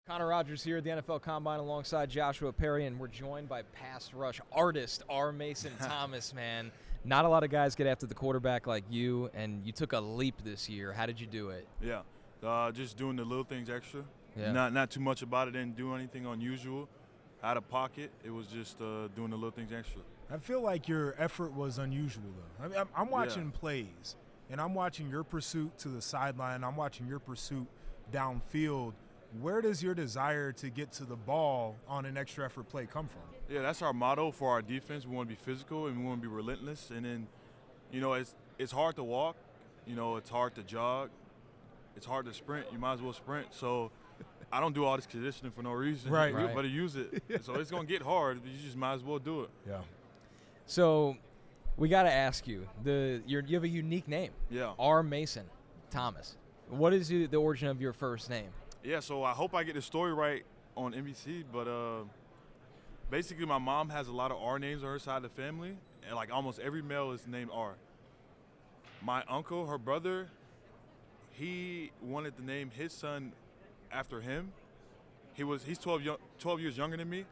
Connor Rogers here at the NFL Combine alongside Joshua Perry, and we're joined by pass rush artist R. Mason Thomas, man. Not a lot of guys get after the quarterback like you, and you took a leap this year. How did you do it? Yeah, just doing the little things extra. Yeah. Not too much about it, didn't do anything unusual. Out of pocket, it was just doing the little things extra. I feel like your effort was unusual, though. I mean, I'm watching plays, and I'm watching your pursuit to the sideline. I'm watching your pursuit downfield. Where does your desire to get to the ball on an extra effort play come from? Yeah, that's our motto for our defense. We want to be physical and we want to be relentless. And then, it's hard to walk. It's hard to jog. It's hard to sprint. You might as well sprint. So I don't do all this conditioning for no reason. Right. You better use it. So it's going to get hard. You just might as well do it. Yeah. So we got to ask you, you have a unique name. Yeah. R. Mason Thomas. What is the origin of your first name? Yeah, so I hope I get the story right on NBC, but basically my mom has a lot of R names on her side of the family, and like almost every male is named R. My uncle, her brother, he wanted to name his son after him. He's 12 years younger than me,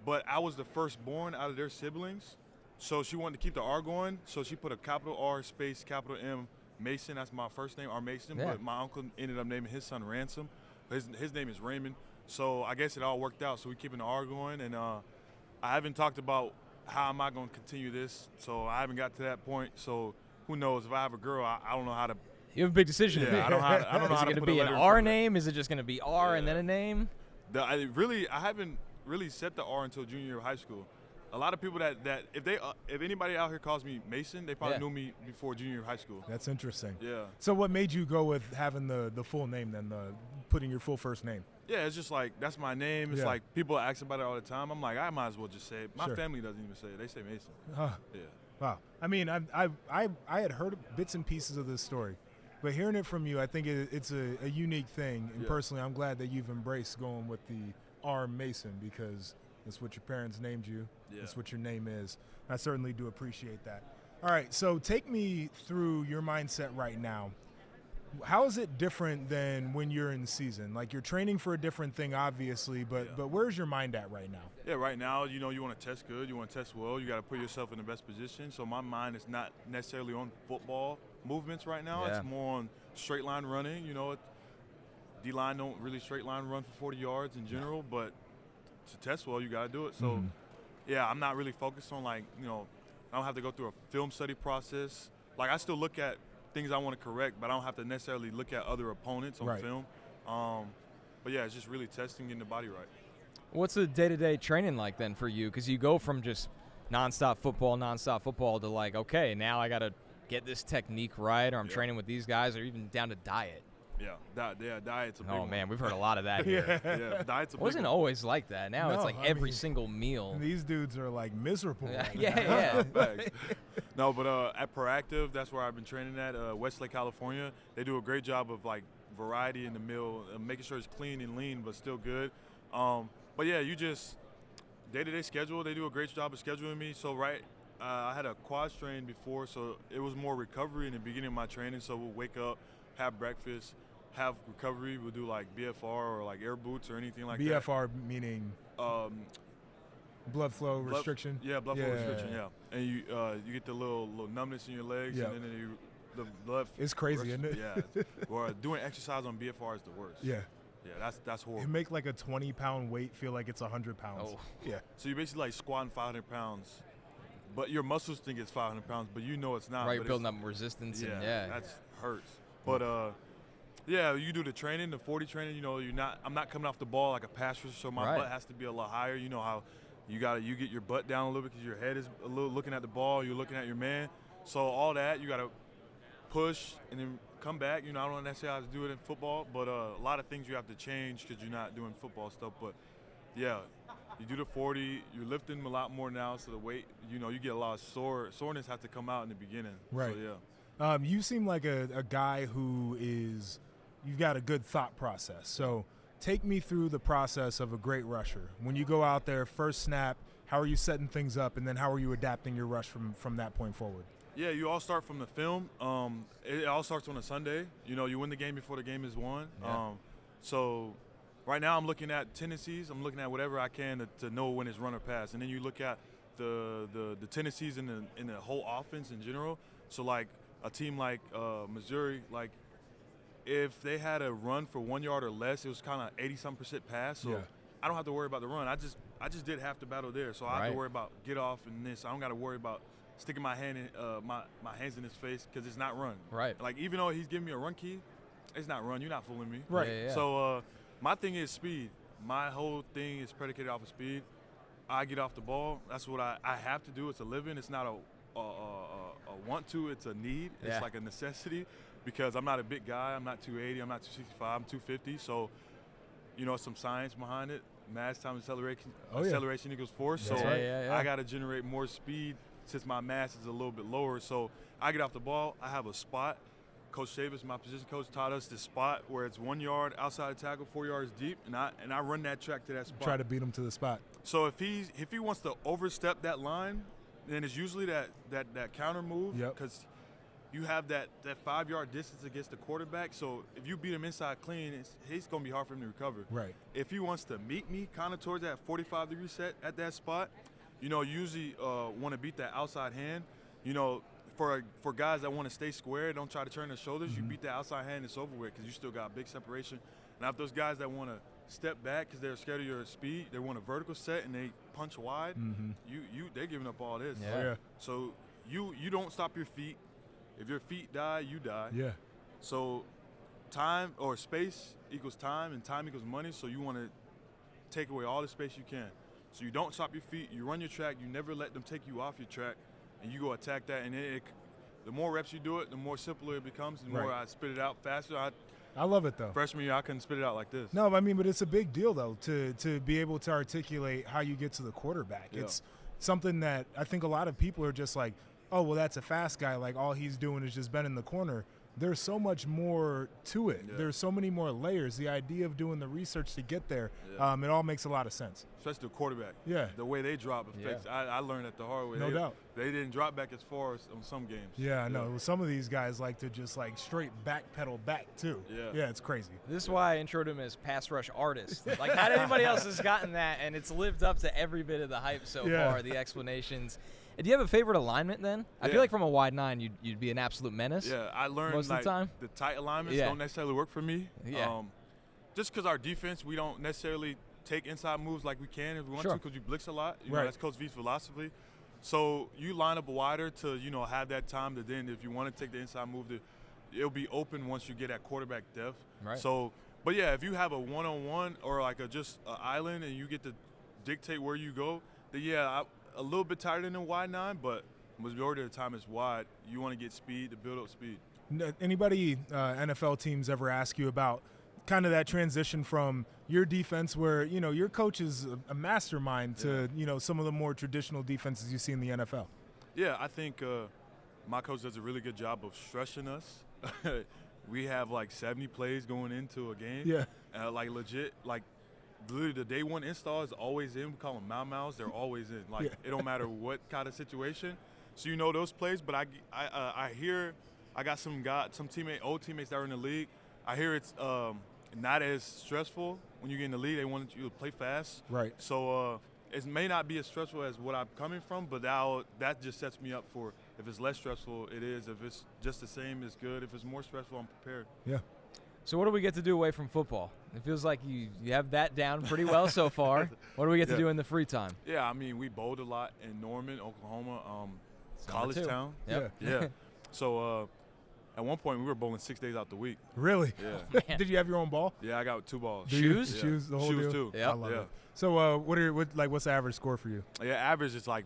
but I was the firstborn out of their siblings, so she wanted to keep the R going, so she put a capital R space capital M Mason. That's my first name, R Mason, but my uncle ended up naming his son Ransom. His name is Raymond, so I guess it all worked out. So we're keeping the R going, and I haven't talked about how am I going to continue this, so I haven't got to that point. So who knows? If I have a girl, I don't know how to. You have a big decision to make. I don't know how to. Is it going to be an R name? Is it just going to be R and then a name? I haven't really set the R until junior year of high school. A lot of people that if anybody out here calls me Mason, they probably knew me before junior year of high school. That's interesting. Yeah. So what made you go with having the full name then, putting your full first name? Yeah, it's just like that's my name. It's like people ask about it all the time. I'm like, I might as well just say it. My family doesn't even say it. They say Mason. Huh. Yeah. Wow. I mean, I had heard bits and pieces of this story, but hearing it from you, I think it's a unique thing. And personally, I'm glad that you've embraced going with the R. Mason because it's what your parents named you. Yeah. It's what your name is. I certainly do appreciate that. All right, so take me through your mindset right now. How is it different than when you're in season? Like you're training for a different thing, obviously, but where's your mind at right now? Yeah, right now, you want to test good, you want to test well, you got to put yourself in the best position. So my mind is not necessarily on football movements right now. Yeah. It's more on straight line running. D-line don't really straight line run for 40 yards in general, but to test well, you got to do it. So, I'm not really focused on I don't have to go through a film study process. Like I still look at things I want to correct, but I don't have to necessarily look at other opponents on film. But yeah, it's just really testing, getting the body right. What's the day-to-day training like then for you? Because you go from just nonstop football to like, okay, now I got to get this technique right, or I'm training with these guys, or even down to diet. Yeah, diet's a big one. Oh, man, we've heard a lot of that here. Yeah, diet's a big one. It wasn't always like that. Now it's like every single meal. These dudes are like miserable. Yeah. No, but at Proactive, that's where I've been training at, Westlake, California. They do a great job of like variety in the meal, making sure it's clean and lean, but still good. But yeah, you just day-to-day schedule. They do a great job of scheduling me. So I had a quad strain before, so it was more recovery in the beginning of my training. So we'll wake up, have breakfast, have recovery. We'll do like BFR or like air boots or anything like that. BFR meaning blood flow restriction. Blood flow restriction. Yeah, and you get the little numbness in your legs, and then the blood. It's crazy, isn't it? Yeah. Or doing exercise on BFR is the worst. Yeah. Yeah, that's horrible. It make like a 20-pound weight feel like it's 100 pounds. Oh. Yeah. So you're basically like squatting 500 pounds, but your muscles think it's 500 pounds, but you know it's not. Right, building up resistance. That hurts. But you do the training, the 40 training. I'm not coming off the ball like a pass rusher, so my butt has to be a lot higher. You know how you get your butt down a little bit because your head is a little looking at the ball, you're looking at your man. So all that you got to push and then come back. I don't necessarily have to do it in football, but a lot of things you have to change because you're not doing football stuff. But yeah, you do the 40, you're lifting a lot more now, so the weight, you get a lot of soreness has to come out in the beginning. Right. So yeah. You seem like a guy who you've got a good thought process. So take me through the process of a great rusher. When you go out there, first snap, how are you setting things up, and then how are you adapting your rush from that point forward? Yeah, you all start from the film. It all starts on a Sunday. You win the game before the game is won. Yeah. So right now I'm looking at tendencies. I'm looking at whatever I can to know when it's run or pass. And then you look at the tendencies in the whole offense in general. So like a team like Missouri, like if they had a run for 1 yard or less, it was kind of 80-some% pass. So I don't have to worry about the run. I just did half the battle there. So I have to worry about get off and this. I don't got to worry about sticking my hand in my hands in his face because it's not run. Right. Like even though he's giving me a run key, it's not run. You're not fooling me. Right. Yeah. So my thing is speed. My whole thing is predicated off of speed. I get off the ball. That's what I have to do. It's a living. It's not a want to. It's a need. It's like a necessity because I'm not a big guy. I'm not 280. I'm not 265. I'm 250. So, you know, some science behind it. Mass time acceleration equals force. So I got to generate more speed since my mass is a little bit lower. So I get off the ball. I have a spot. Coach Davis, my position coach, taught us this spot where it's 1 yard outside the tackle, 4 yards deep, and I run that track to that spot. Try to beat him to the spot. So if he wants to overstep that line, then it's usually that counter move because you have that 5 yard distance against the quarterback. So if you beat him inside clean, it's going to be hard for him to recover. Right. If he wants to meet me kind of towards that 45-degree set at that spot, you know, usually want to beat that outside hand. You know, for guys that want to stay square, don't try to turn their shoulders, you beat the outside hand, it's over with because you still got big separation. Now if those guys that want to step back because they're scared of your speed, they want a vertical set and they punch wide, they're giving up all this. So you don't stop your feet. If your feet die, you die. Yeah. So time or space equals time and time equals money, so you want to take away all the space you can. So you don't stop your feet, you run your track, you never let them take you off your track, and you go attack that. And the more reps you do it, the more simpler it becomes, the more I spit it out faster. I love it, though. Freshman year, I couldn't spit it out like this. No, I mean, but it's a big deal, though, to be able to articulate how you get to the quarterback. Yeah. It's something that I think a lot of people are just like, oh, well, that's a fast guy. Like, all he's doing is just bending the corner. There's so much more to it. There's so many more layers. The idea of doing the research to get there, it all makes a lot of sense. Especially the quarterback. Yeah. The way they drop affects. I learned that the hard way. No doubt. They didn't drop back as far as on some games. Yeah, I know. Some of these guys like to just like straight backpedal back too. Yeah, it's crazy. This is why I introed him as pass rush artist. Like not anybody else has gotten that, and it's lived up to every bit of the hype so far, the explanations. Do you have a favorite alignment then? I feel like from a wide nine, you'd be an absolute menace. Yeah, I learned most of the time. The tight alignments don't necessarily work for me. Yeah. Just because our defense, we don't necessarily take inside moves like we can if we want to because we blitz a lot. You know, that's Coach V's philosophy. So you line up wider to, you know, have that time to then if you want to take the inside move, it'll be open once you get at quarterback depth. Right. So, but yeah, if you have a one-on-one or like just an island and you get to dictate where you go, then a little bit tighter than a wide nine, but majority of the time it's wide. You want to get speed to build up speed. Anybody NFL teams ever ask you about kind of that transition from your defense where, you know, your coach is a mastermind to, you know, some of the more traditional defenses you see in the NFL? Yeah, I think my coach does a really good job of stressing us. We have like 70 plays going into a game. Yeah. Like legit, like literally the day one install is always in. We call them Mau-Maus. They're always in. Like it don't matter what kind of situation. So you know those plays, but I hear I got some old teammates that are in the league. I hear it's not as stressful when you get in the league. They want you to play fast. Right. So it may not be as stressful as what I'm coming from, but that just sets me up for if it's less stressful, it is. If it's just the same, it's good. If it's more stressful, I'm prepared. Yeah. So what do we get to do away from football? It feels like you have that down pretty well so far. What do we get to do in the free time? Yeah, I mean, we bowled a lot in Norman, Oklahoma, College Town. Yep. Yeah. So at one point, we were bowling 6 days out the week. Really? Yeah. Did you have your own ball? Yeah, I got 2 balls. Shoes? Yeah. Shoes, the whole Shoes deal? too. Yep. I love it. So what's the average score for you? Yeah, average is like,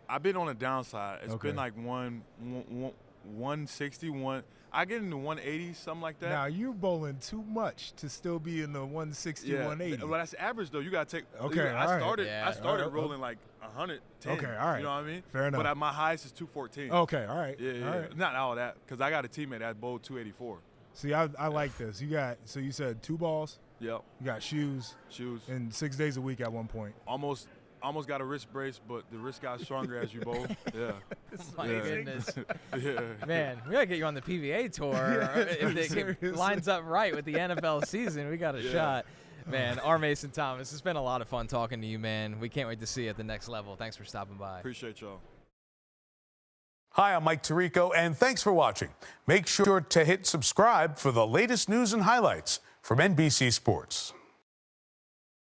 I've been on the downside. It's been like 160, I get into 180, something like that. Now, you're bowling too much to still be in the 160, 180. Well, that's average, though. You got to take – Okay, I started rolling like 110. Okay, all right. You know what I mean? Fair enough. But my highest is 214. Okay, all right. Yeah. All right. Not all that, because I got a teammate that bowled 284. See, I like this. So you said 2 balls. Yep. You got shoes. And 6 days a week at one point. Almost got a wrist brace, but the wrist got stronger as you bowl. Yeah. My goodness. Yeah. Man, we got to get you on the PVA tour. If it lines up right with the NFL season, we got a shot. Man, R. Mason Thomas, it's been a lot of fun talking to you, man. We can't wait to see you at the next level. Thanks for stopping by. Appreciate y'all. Hi, I'm Mike Tirico, and thanks for watching. Make sure to hit subscribe for the latest news and highlights from NBC Sports.